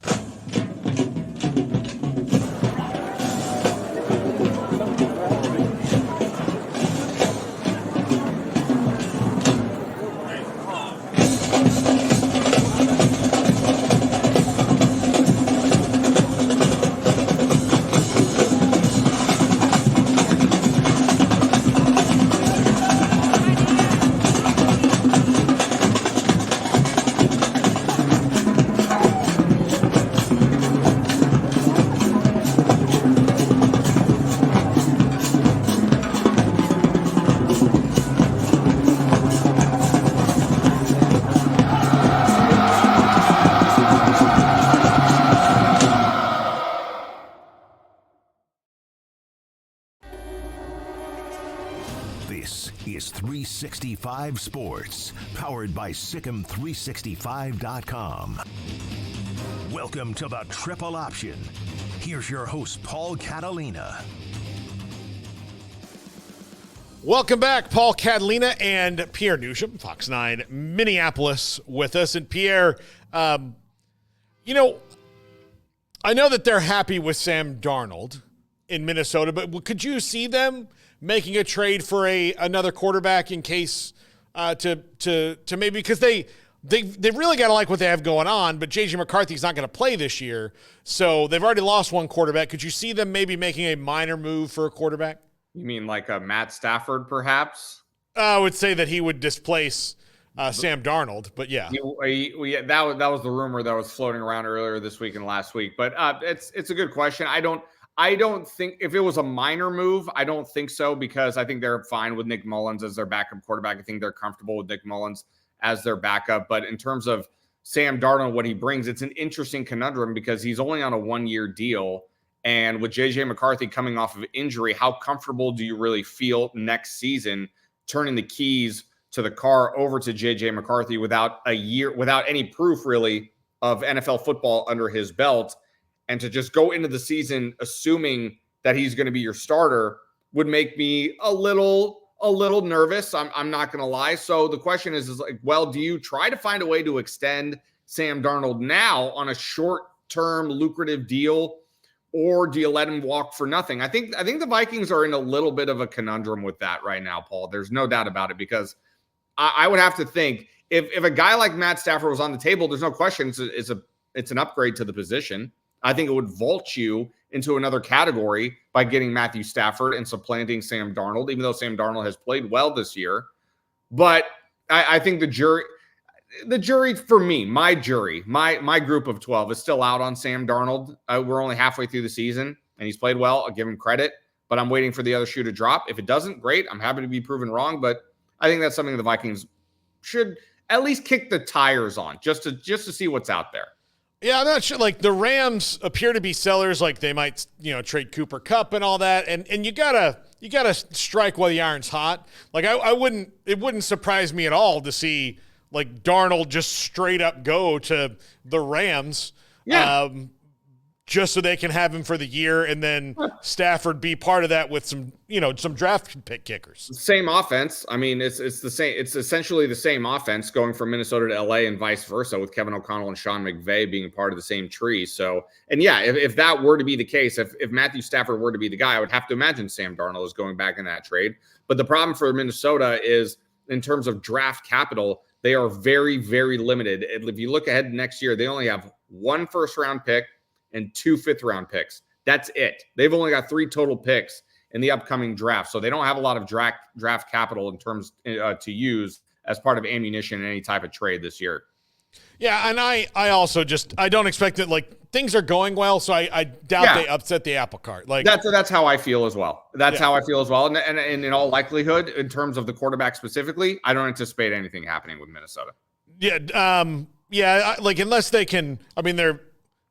This is 365 Sports, powered by Sikkim365.com. Welcome to the Triple Option. Here's your host, Paul Catalina. Welcome back, Paul Catalina and Pierre Newsham, Fox 9 Minneapolis with us. And Pierre, I know that they're happy with Sam Darnold in Minnesota, but could you see them making a trade for another quarterback in case to maybe, because they really got to like what they have going on, but J.J. McCarthy's not going to play this year, so they've already lost one quarterback. Could you see them maybe making a minor move for a quarterback? You mean like a Matt Stafford, perhaps? I would say that he would displace Sam Darnold, but yeah. That was the rumor that was floating around earlier this week and last week. But it's a good question. I don't think if it was a minor move, I don't think so, because I think they're fine with Nick Mullins as their backup quarterback. I think they're comfortable with Nick Mullins as their backup. But in terms of Sam Darnold, what he brings, it's an interesting conundrum because he's only on a 1-year deal. And with J.J. McCarthy coming off of injury, how comfortable do you really feel next season turning the keys to the car over to J.J. McCarthy without any proof really of NFL football under his belt? And to just go into the season assuming that he's going to be your starter would make me a little nervous. I'm not going to lie. So the question is like, well, do you try to find a way to extend Sam Darnold now on a short-term lucrative deal, or do you let him walk for nothing? I think the Vikings are in a little bit of a conundrum with that right now, Paul. There's no doubt about it, because I would have to think if a guy like Matt Stafford was on the table, there's no question it's an upgrade to the position. I think it wowould vault you into another category by getting Matthew Stafford and supplanting Sam Darnold, even though Sam Darnold has played well this year. But I think the jury for me, my group of 12 is still out on Sam Darnold. We're only halfway through the season, and he's played well. I'll give him credit, but I'm waiting for the other shoe to drop. If it doesn't, great. I'm happy to be proven wrong, but I think that's something the Vikings should at least kick the tires on, just to see what's out there. Yeah, I'm not sure. Like, the Rams appear to be sellers. Like, they might, trade Cooper Kupp and all that. And you gotta strike while the iron's hot. Like, it wouldn't surprise me at all to see like Darnold just straight up go to the Rams. Yeah. Just so they can have him for the year, and then Stafford be part of that with some draft pick kickers. Same offense. I mean, it's the same. It's essentially the same offense going from Minnesota to LA and vice versa, with Kevin O'Connell and Sean McVay being part of the same tree. So, and yeah, if that were to be the case, if Matthew Stafford were to be the guy, I would have to imagine Sam Darnold is going back in that trade. But the problem for Minnesota is, in terms of draft capital, they are very, very limited. If you look ahead to next year, they only have 1 first-round pick and 2 fifth-round picks. That's it. They've only got 3 total picks in the upcoming draft, so they don't have a lot of draft capital in terms to use as part of ammunition in any type of trade this year. Yeah, and I also I don't expect that, like, things are going well, so I doubt they upset the apple cart. Like, that's how I feel as well. How I feel as well. And in all likelihood, in terms of the quarterback specifically, I don't anticipate anything happening with Minnesota. Yeah, like unless they can, I mean,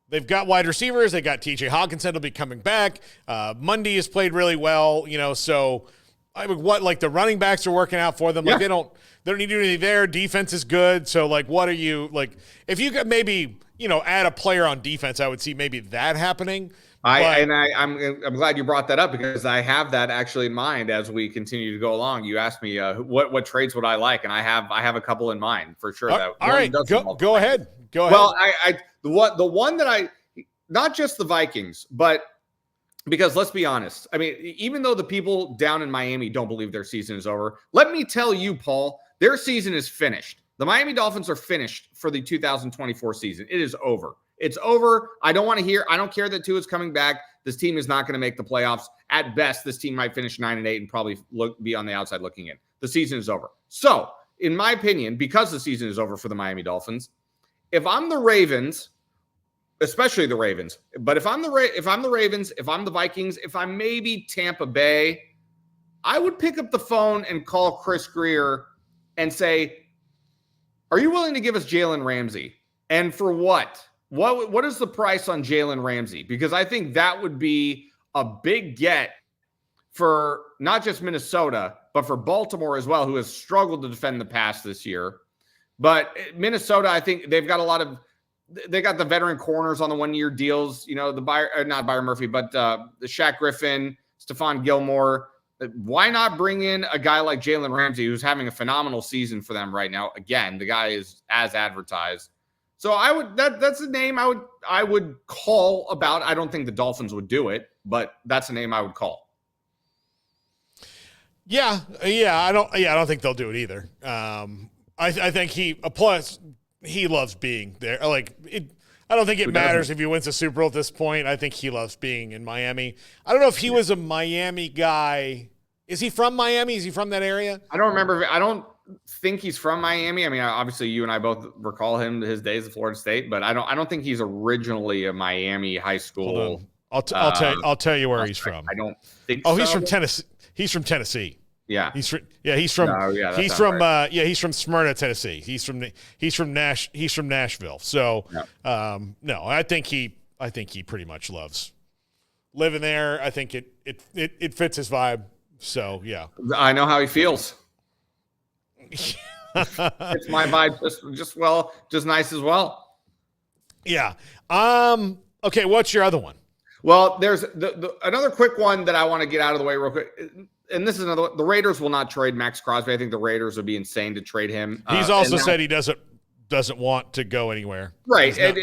they've got wide receivers. They got TJ Hawkinson will be coming back. Mundy has played really well, so I mean, like the running backs are working out for them. Like they don't need to do anything there. Defense is good. So like, what are you like, if you could maybe, add a player on defense, I would see maybe that happening. I'm glad you brought that up because I have that actually in mind as we continue to go along. You asked me what trades would I like, and I have a couple in mind for sure. All right, go ahead. Well, the one that not just the Vikings, but because let's be honest, I mean, even though the people down in Miami don't believe their season is over, let me tell you, Paul, their season is finished. The Miami Dolphins are finished for the 2024 season. It is over. It's over. I don't care that Tua is coming back. This team is not going to make the playoffs. At best, this team might finish 9-8 and probably be on the outside looking in. The season is over. So, in my opinion, because the season is over for the Miami Dolphins, if I'm the Ravens, especially the Ravens, but if I'm the Ravens, if I'm the Vikings, if I'm maybe Tampa Bay, I would pick up the phone and call Chris Greer and say, "Are you willing to give us Jalen Ramsey? And for what? What is the price on Jalen Ramsey?" Because I think that would be a big get for not just Minnesota, but for Baltimore as well, who has struggled to defend the pass this year. But Minnesota, I think they've got they got the veteran corners on the 1-year deals, not Byron Murphy, but the Shaq Griffin, Stephon Gilmore. Why not bring in a guy like Jalen Ramsey, who's having a phenomenal season for them right now? Again, the guy is as advertised. So that's a name I would call about. I don't think the Dolphins would do it, but that's a name I would call. Yeah, I don't think they'll do it either. I think he loves being there. I don't think it matters if he wins a Super Bowl at this point. I think he loves being in Miami. I don't know if he was a Miami guy. Is he from Miami? Is he from that area? I don't remember. I don't think he's from Miami. I mean, obviously you and I both recall his days at Florida State, but I don't think he's originally a Miami high school. I'll tell you where he's from. I don't think so. He's from Tennessee. He's from Tennessee. Yeah. He's from Smyrna, Tennessee. He's from Nashville. So, no, I think he pretty much loves living there. I think it fits his vibe. So, yeah. I know how he feels. It's my vibe just nice as well. Yeah. Okay, what's your other one? Well, there's another quick one that I want to get out of the way real quick. And this is another one. The Raiders will not trade Max Crosby. I think the Raiders would be insane to trade him. He's also said he doesn't want to go anywhere. Right. But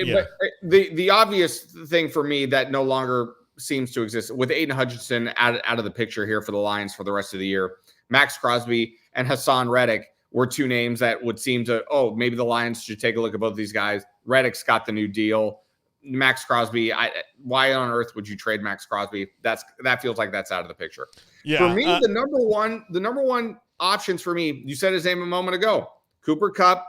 the obvious thing for me that no longer seems to exist with Aiden Hutchinson out of the picture here for the Lions for the rest of the year, Max Crosby and Hassan Reddick were two names that would seem to, maybe the Lions should take a look at both of these guys. Reddick's got the new deal. Max Crosby, why on earth would you trade Max Crosby? That feels like that's out of the picture. Yeah. For me, the number one options for me, you said his name a moment ago, Cooper Kupp,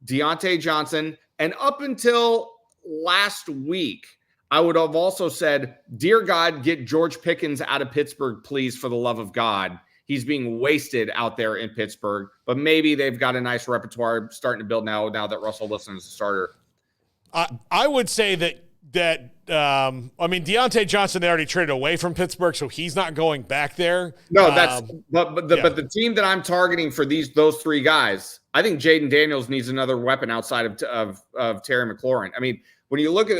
Deontay Johnson, and up until last week, I would have also said, dear God, get George Pickens out of Pittsburgh, please, for the love of God. He's being wasted out there in Pittsburgh, but maybe they've got a nice repertoire starting to build now that Russell Wilson is a starter. I would say that Deontay Johnson, they already traded away from Pittsburgh, so he's not going back there. No, but the team that I'm targeting for those three guys, I think Jaden Daniels needs another weapon outside of Terry McLaurin. I mean, when you look at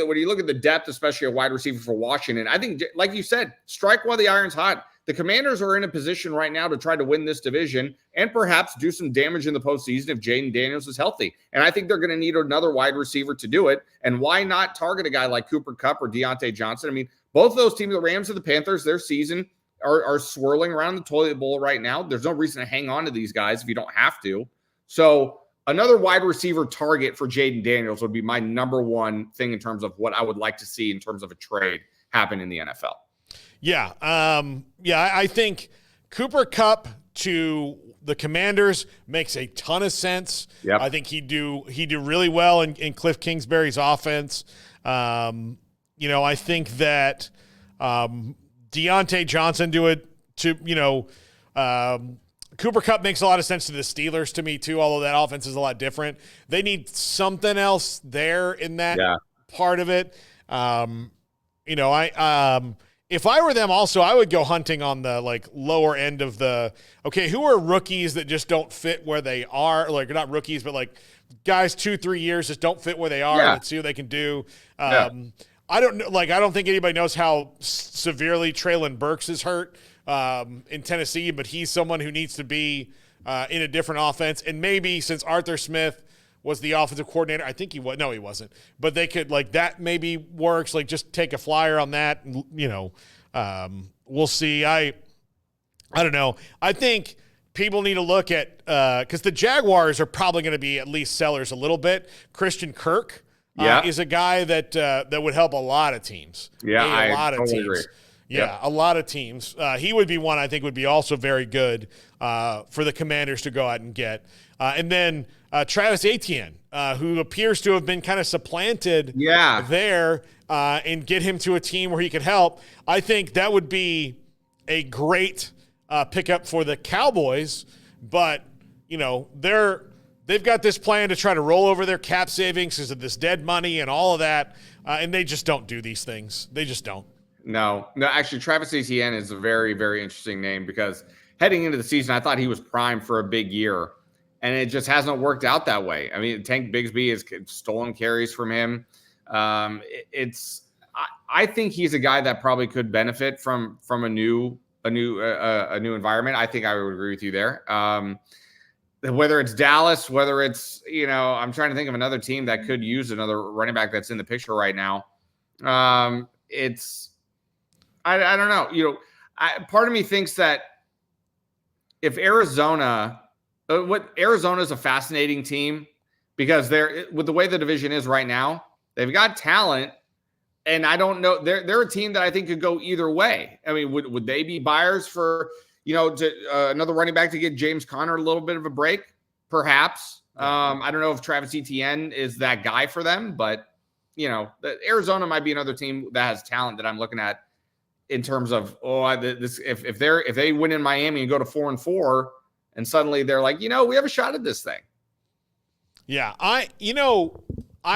the depth, especially a wide receiver for Washington, I think, like you said, strike while the iron's hot. The Commanders are in a position right now to try to win this division and perhaps do some damage in the postseason if Jaden Daniels is healthy. And I think they're going to need another wide receiver to do it. And why not target a guy like Cooper Kupp or Deontay Johnson? I mean, both of those teams, the Rams and the Panthers, their season are swirling around the toilet bowl right now. There's no reason to hang on to these guys if you don't have to. So another wide receiver target for Jaden Daniels would be my number one thing in terms of what I would like to see in terms of a trade happen in the NFL. Yeah. I think Cooper Kupp to the Commanders makes a ton of sense. Yep. I think he'd do really well in Cliff Kingsbury's offense. I think that Deontay Johnson Cooper Kupp makes a lot of sense to the Steelers to me too, although that offense is a lot different. They need something else there in that part of it. You know, if I were them also, I would go hunting on the like lower end of the, okay, who are rookies that just don't fit where they are? Like not rookies, but like guys 2-3 years just don't fit where they are. Let's see what they can do. I don't know. Like, I don't think anybody knows how severely Traylon Burks is hurt in Tennessee, but he's someone who needs to be in a different offense. And maybe since Arthur Smith was the offensive coordinator, I think he was. No, he wasn't. But they could, like, that maybe works. Like, just take a flyer on that. And, you know, we'll see. I don't know. I think people need to look at because the Jaguars are probably going to be at least sellers a little bit. Christian Kirk is a guy that would help a lot of teams. Yeah, a lot of totally teams. Agree. Yeah, a lot of teams. He would be one I think would be also very good for the Commanders to go out and get. And then Travis Etienne, who appears to have been kind of supplanted there, and get him to a team where he could help. I think that would be a great pickup for the Cowboys. But, you know, they've got this plan to try to roll over their cap savings because of this dead money and all of that, and they just don't do these things. They just don't. No, actually, Travis Etienne is a very, very interesting name because heading into the season, I thought he was primed for a big year, and it just hasn't worked out that way. I mean, Tank Bigsby has stolen carries from him. I think he's a guy that probably could benefit from a new environment. I think I would agree with you there. Whether it's Dallas, whether it's, you know, I'm trying to think of another team that could use another running back that's in the picture right now. I don't know. You know, part of me thinks that if Arizona is a fascinating team because they're with the way the division is right now, they've got talent, and I don't know. They're a team that I think could go either way. I mean, would they be buyers for, you know, another running back to get James Conner a little bit of a break? Perhaps. I don't know if Travis Etienne is that guy for them, but you know, Arizona might be another team that has talent that I'm looking at. In terms of if they win in Miami and go to 4-4, and suddenly they're like, you know, we have a shot at this thing. Yeah, I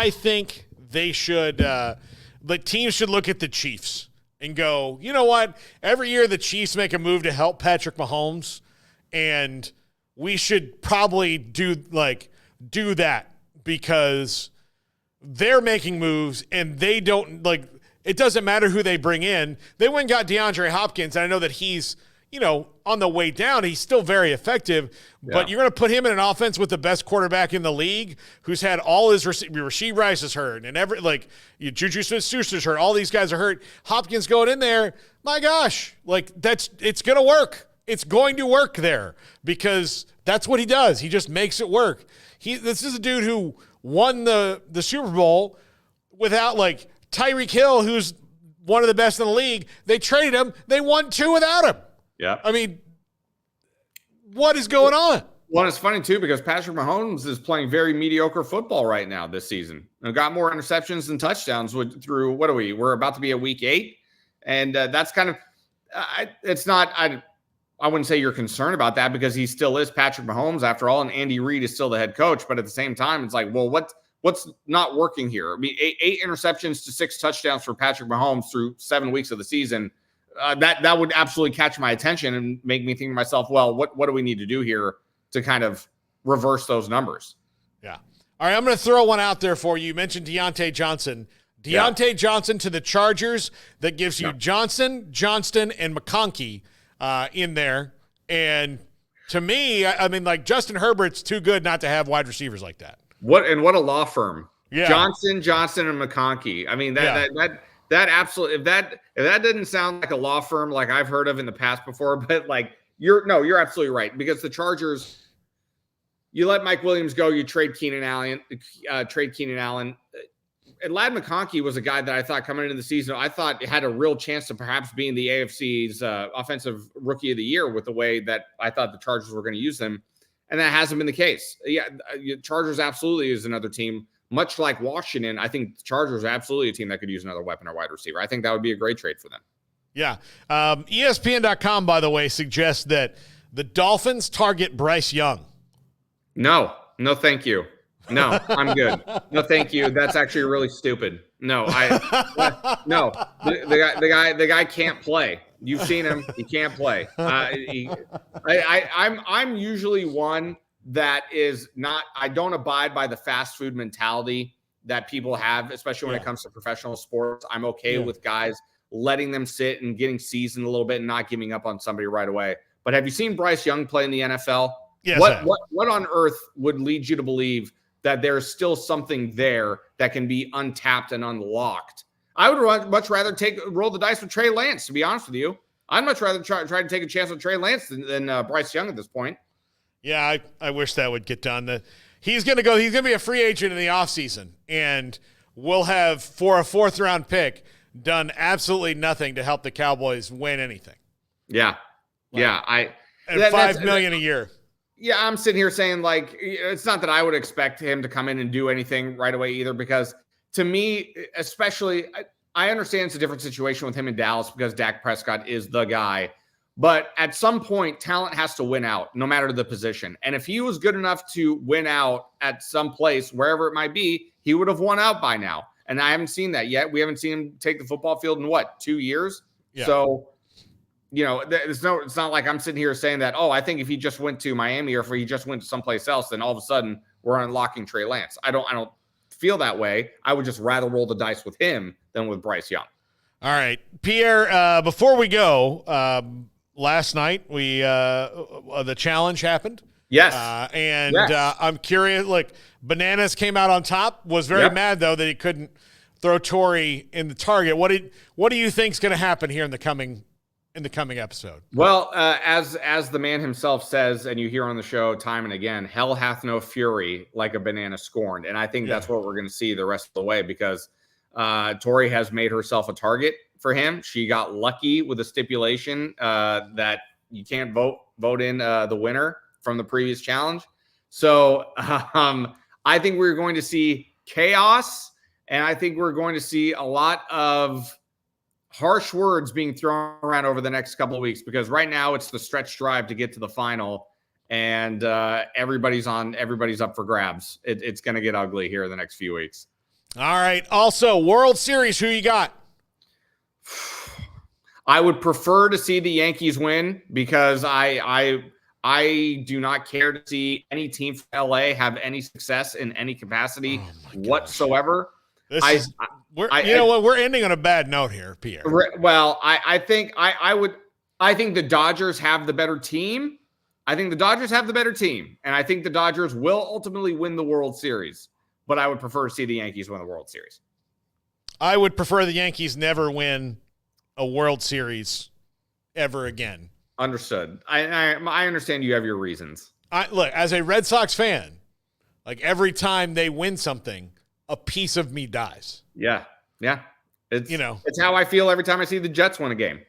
think they should. The teams should look at the Chiefs and go, you know what? Every year the Chiefs make a move to help Patrick Mahomes, and we should probably do that because they're making moves and they don't like. It doesn't matter who they bring in. They went and got DeAndre Hopkins, and I know that he's, you know, on the way down. He's still very effective, but you're going to put him in an offense with the best quarterback in the league who's had all his Rasheed Rice is hurt, and Juju Smith-Schuster's hurt. All these guys are hurt. Hopkins going in there, my gosh, like it's going to work. It's going to work there because that's what he does. He just makes it work. This is a dude who won the Super Bowl without like Tyreek Hill, who's one of the best in the league. They traded him. They won 2 without him. Yeah. I mean, what is going on? Well, it's funny, too, because Patrick Mahomes is playing very mediocre football right now this season. And got more interceptions than touchdowns through, what are we? We're about to be at week 8. And that's kind of it's not I wouldn't say you're concerned about that because he still is Patrick Mahomes after all, and Andy Reid is still the head coach. But at the same time, it's like, well, what's not working here? I mean, 8 interceptions to 6 touchdowns for Patrick Mahomes through 7 weeks of the season. That would absolutely catch my attention and make me think to myself, well, what do we need to do here to kind of reverse those numbers? Yeah. All right, I'm going to throw one out there for you. You mentioned Deontay Johnson. Johnson to the Chargers. That gives you Johnson, Johnston, and McConkey in there. And to me, I mean, like Justin Herbert's too good not to have wide receivers like that. What a law firm. Yeah. Johnson, and McConkey. I mean, that absolutely, if that didn't sound like a law firm like I've heard of in the past before, but like you're absolutely right because the Chargers, you let Mike Williams go, you trade Keenan Allen. And Ladd McConkey was a guy that I thought coming into the season, I thought had a real chance to perhaps be in the AFC's offensive rookie of the year with the way that I thought the Chargers were going to use him. And that hasn't been the case. Yeah, Chargers absolutely is another team, much like Washington. I think the Chargers are absolutely a team that could use another weapon or wide receiver. I think that would be a great trade for them. Yeah. ESPN.com, by the way, suggests that The Dolphins target Bryce Young. No, thank you. No, I'm good. No, thank you. That's actually really stupid. No, no. The guy can't play. You've seen him. He can't play. I'm usually one that is not. I don't abide by the fast food mentality that people have, especially when it comes to professional sports. I'm okay with guys letting them sit and getting seasoned a little bit and not giving up on somebody right away. But have you seen Bryce Young play in the NFL? Yes. What on earth would lead you to believe that there's still something there that can be untapped and unlocked? I would much rather roll the dice with Trey Lance, to be honest with you. I'd much rather try to take a chance with Trey Lance than Bryce Young at this point. Yeah, I wish that would get done. He's going to be a free agent in the offseason, and we'll have, for a fourth-round pick, done absolutely nothing to help the Cowboys win anything. Yeah. And $5 million a year. Yeah, I'm sitting here saying, like, it's not that I would expect him to come in and do anything right away either, because to me, especially, I understand it's a different situation with him in Dallas because Dak Prescott is the guy. But at some point, talent has to win out, no matter the position. And if he was good enough to win out at some place, wherever it might be, he would have won out by now. And I haven't seen that yet. We haven't seen him take the football field in 2 years? Yeah. So, it's not like I'm sitting here saying that, I think if he just went to Miami or if he just went to someplace else, then all of a sudden we're unlocking Trey Lance. I don't feel that way. I would just rather roll the dice with him than with Bryce Young. All right, Pierre, before we go, last night the challenge happened. Yes. I'm curious, like, Bananas came out on top, was very mad though that he couldn't throw Torrey in the target. What do you think is going to happen here in the coming episode? Well, as the man himself says, and you hear on the show time and again, hell hath no fury like a banana scorned. And I think that's what we're going to see the rest of the way, because Tori has made herself a target for him. She got lucky with a stipulation that you can't vote in the winner from the previous challenge. So I think we're going to see chaos, and I think we're going to see a lot of harsh words being thrown around over the next couple of weeks, because right now it's the stretch drive to get to the final, and everybody's up for grabs. It's going to get ugly here in the next few weeks. All right. Also, World Series, who you got? I would prefer to see the Yankees win, because I do not care to see any team from LA have any success in any capacity whatsoever. We're ending on a bad note here, Pierre. Well, I think the Dodgers have the better team. And I think the Dodgers will ultimately win the World Series, but I would prefer to see the Yankees win the World Series. I would prefer the Yankees never win a World Series ever again. Understood. I understand you have your reasons. Look, as a Red Sox fan, like, every time they win something, a piece of me dies. Yeah. It's how I feel every time I see the Jets win a game.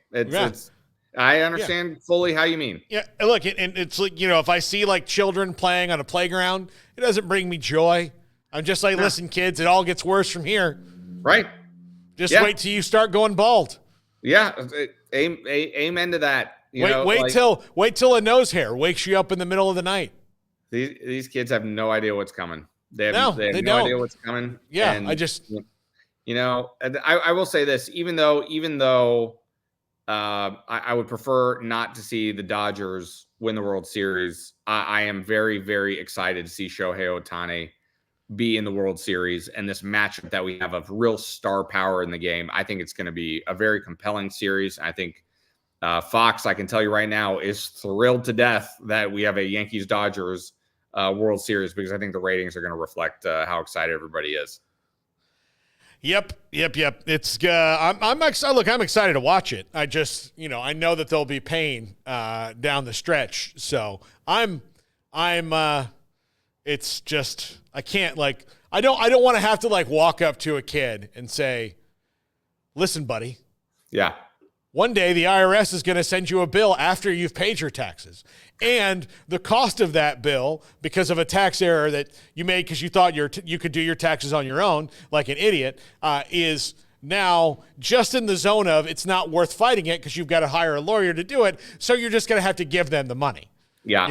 I understand fully how you mean. Yeah, look, and it's like, if I see, like, children playing on a playground, it doesn't bring me joy. I'm just like, listen, kids, it all gets worse from here. Right. Just wait till you start going bald. Yeah. Amen to that. Wait till a nose hair wakes you up in the middle of the night. These kids have no idea what's coming. They have no idea what's coming. Yeah, and, I will say this, even though I would prefer not to see the Dodgers win the World Series, I am very, very excited to see Shohei Ohtani be in the World Series, and this matchup that we have of real star power in the game. I think it's going to be a very compelling series. I think Fox, I can tell you right now, is thrilled to death that we have a Yankees-Dodgers World Series, because I think the ratings are going to reflect how excited everybody is. Yep. It's I'm excited. Look, I'm excited to watch it. I just, I know that there'll be pain down the stretch. So I'm it's just, I can't, like, I don't want to have to, like, walk up to a kid and say, listen, buddy. Yeah. One day the IRS is going to send you a bill after you've paid your taxes. And the cost of that bill, because of a tax error that you made because you thought you could do your taxes on your own like an idiot, is now just in the zone of it's not worth fighting it because you've got to hire a lawyer to do it. So you're just going to have to give them the money. Yeah.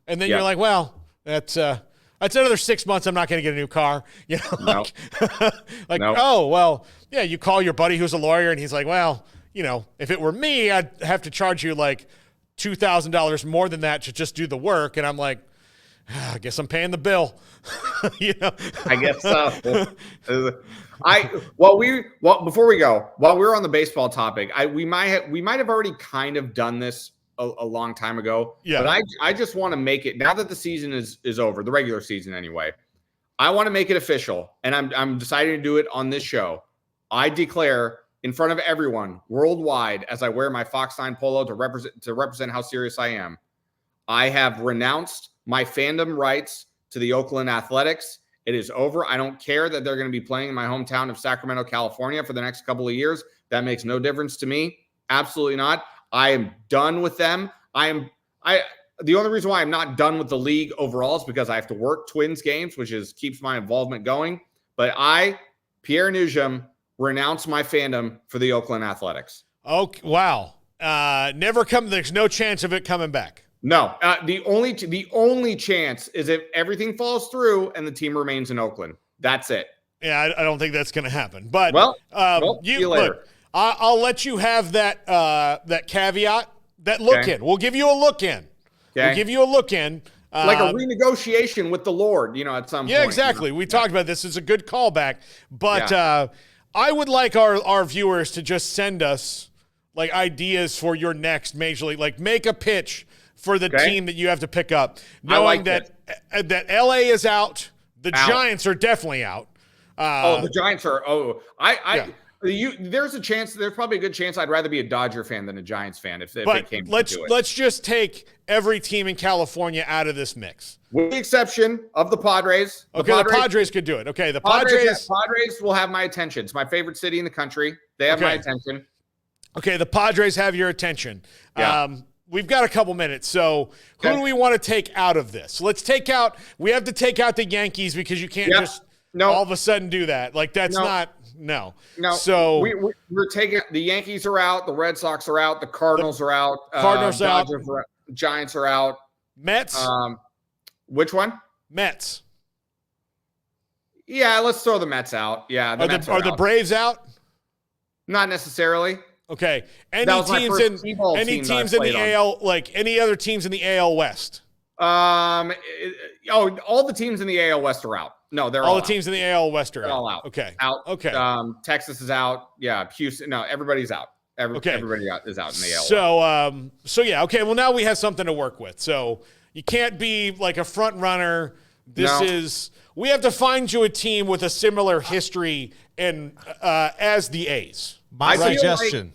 And then you're like, well, that's another 6 months. I'm not going to get a new car. Oh, well, yeah, you call your buddy who's a lawyer and he's like, well, if it were me, I'd have to charge you like $2,000 more than that to just do the work. And I'm like, I guess I'm paying the bill. I guess so. Before we go, while we're on the baseball topic, we might have already kind of done this a long time ago. Yeah. But I just want to make it, now that the season is over, the regular season anyway, I want to make it official, and I'm deciding to do it on this show. I declare in front of everyone worldwide, as I wear my Fox 9 polo to represent how serious I am, I have renounced my fandom rights to the Oakland Athletics. It is over. I don't care that they're going to be playing in my hometown of Sacramento, California for the next couple of years. That makes no difference to me. Absolutely not. I am done with them. The only reason why I'm not done with the league overall is because I have to work Twins games, which keeps my involvement going. But I, Pierre Nugent, renounce my fandom for the Oakland Athletics. Okay, wow. There's no chance of it coming back. No, the only chance is if everything falls through and the team remains in Oakland. That's it. Yeah, I don't think that's going to happen. But see you later. Look, I'll let you have that caveat, that look-in. We'll give you a look-in. Okay. We'll give you a look-in. Like a renegotiation with the Lord, at some point. Yeah, exactly. We talked about this. It's a good callback. But I would like our viewers to just send us like ideas for your next major league. Like make a pitch for the team that you have to pick up, knowing that LA is out. The Giants are definitely out. The Giants are. There's a chance. There's probably a good chance I'd rather be a Dodger fan than a Giants fan if it came to it. Let's just take every team in California out of this mix, with the exception of the Padres. The Padres could do it. Okay, the Padres will have my attention. It's my favorite city in the country. They have my attention. Okay, the Padres have your attention. Yeah. We've got a couple minutes, so who do we want to take out of this? We have to take out the Yankees because you can't just all of a sudden do that. Like, that's no. So we're taking the Yankees are out, the Red Sox are out, the Cardinals are out, Dodgers out, Giants are out. Mets? Which one? Mets. Yeah, let's throw the Mets out. Yeah, are the Braves out? Not necessarily. Okay. Any teams in the AL, like any other teams in the AL West? All the teams in the AL West are out. No, they're all the teams in the AL West are all out. Okay. Out. Okay. Texas is out. Yeah. Houston. No, everybody's out. Everybody is out in the AL. So yeah. Okay. Well, now we have something to work with. So you can't be like a front runner. We have to find you a team with a similar history and as the A's. My suggestion.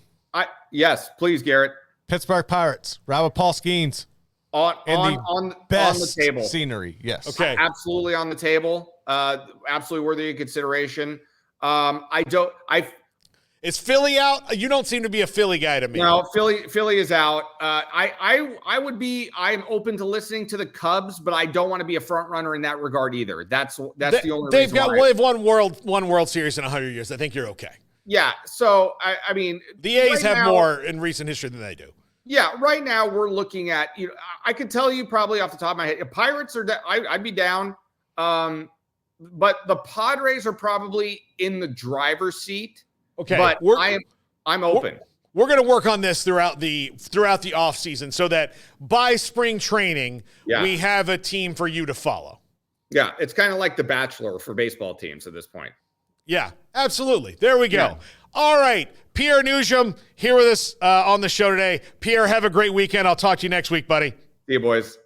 Yes, please, Garrett. Pittsburgh Pirates. Robert Paul Skeens. On the table. Scenery. Yes. Okay. Absolutely on the table. Absolutely worthy of consideration. Is Philly out? You don't seem to be a Philly guy to me. No, Philly is out. I'm open to listening to the Cubs, but I don't want to be a front runner in that regard either. That's the only reason why. They've won World Series in 100 years. I think you're okay. Yeah. So I mean, the A's have more in recent history than they do. Yeah. Right now we're looking at, I could tell you probably off the top of my head, Pirates are, I'd be down. But the Padres are probably in the driver's seat. Okay. But I'm open. We're going to work on this throughout the offseason so that by spring training, we have a team for you to follow. Yeah. It's kind of like The Bachelor for baseball teams at this point. Yeah, absolutely. There we go. Yeah. All right. Pierre Nugent here with us on the show today. Pierre, have a great weekend. I'll talk to you next week, buddy. See you, boys.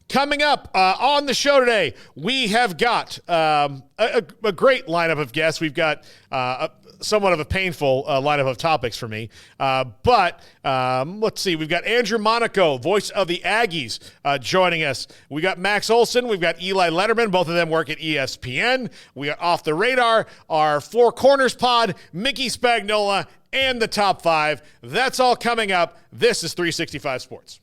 Coming up on the show today, we have got a great lineup of guests. We've got somewhat of a painful lineup of topics for me. But let's see. We've got Andrew Monaco, voice of the Aggies, joining us. We got Max Olson. We've got Eli Letterman. Both of them work at ESPN. We are Off the Radar, our Four Corners pod, Mickey Spagnola, and the Top 5. That's all coming up. This is 365 Sports.